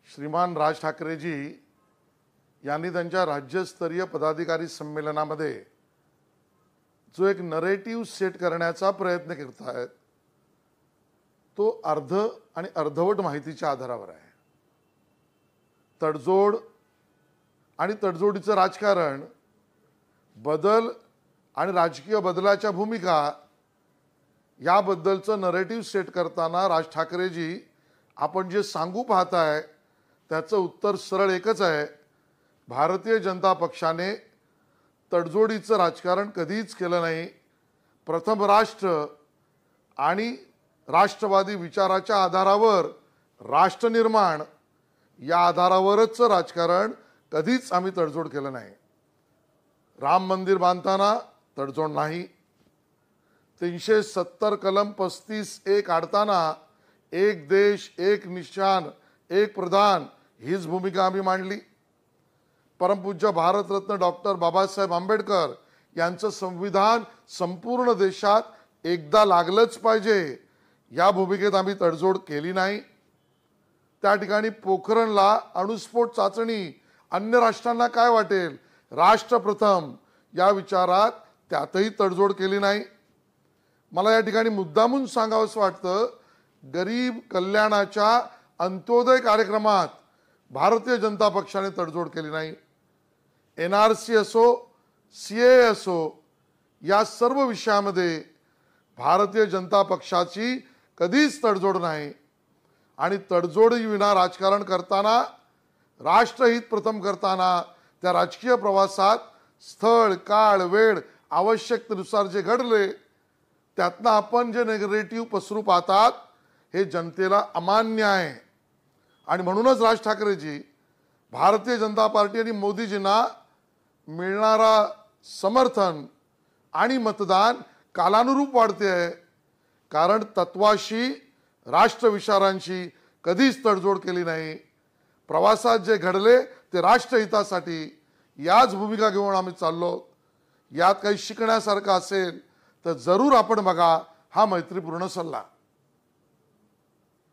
श्रीमान राज ठाकरेजी यांनी त्यांच्या राज्यस्तरीय पदाधिकारी संमेलनामध्ये जो एक नरेटिव्ह सेट करण्याचा प्रयत्न करत आहेत तो अर्ध आणि अर्धवट माहितीच्या आधारावर आहे। तडजोड आणि तडजोडीचं राजकारण, बदल आणि राजकीय बदलाच्या भूमिका याबद्दलचं नरेटिव्ह सेट करताना राज ठाकरेजी आपण जे सांगू पाहताय त्याचं उत्तर सरळ एकच आहे। भारतीय जनता पक्षाने तडजोडीचं राजकारण कधीच केलं नाही। प्रथम राष्ट्र आणि राष्ट्रवादी विचाराच्या आधारावर राष्ट्र निर्माण या आधारावरच राजकारण कधीच आम्ही तडजोड केलं नाही। राम मंदिर बांधताना तडजोड नाही। 370 कलम 35(1) काढताना एक देश एक निशान एक प्रधान हीच भूमिका आम्ही मांडली। परमपूज्य भारतरत्न डॉक्टर बाबासाहेब आंबेडकर यांचं संविधान संपूर्ण देशात एकदा लागलंच पाहिजे या भूमिकेत आम्ही तडजोड केली नाही। त्या ठिकाणी पोखरणला अणुस्फोट चाचणी अन्य राष्ट्रांना काय वाटेल, राष्ट्र प्रथम या विचारात त्यातही तडजोड केली नाही। मला या ठिकाणी मुद्दामून सांगावंसं वाटतं, गरीब कल्याणाच्या अंत्योदय कार्यक्रमात भारतीय जनता पक्षाने तडजोड केली नाही। NRC असो CAA असो या सर्व विषयामध्ये भारतीय जनता पक्षाची कधीच तडजोड नाही। आणि तडजोडीविना राजकारण करताना, राष्ट्रहित प्रथम करताना त्या राजकीय प्रवासात स्थळ काळ वेळ आवश्यकतेनुसार जे घडले त्यातनं आपण जे नेगेटिव्ह पसरू पाहतात हे जनतेला अमान्य आहे। आणि म्हणूनच राज ठाकरेजी भारतीय जनता पार्टी आणि मोदीजींना मिळणारा समर्थन आणि मतदान कालानुरूप वाढते आहे, कारण तत्वाशी राष्ट्रविचारांशी कधीच तडजोड केली नाही। प्रवासात जे घडले ते राष्ट्रहितासाठी याच भूमिका घेऊन आम्ही चाललो। यात काही शिकण्यासारखं असेल तर जरूर आपण बघा हा मैत्रीपूर्ण सल्ला।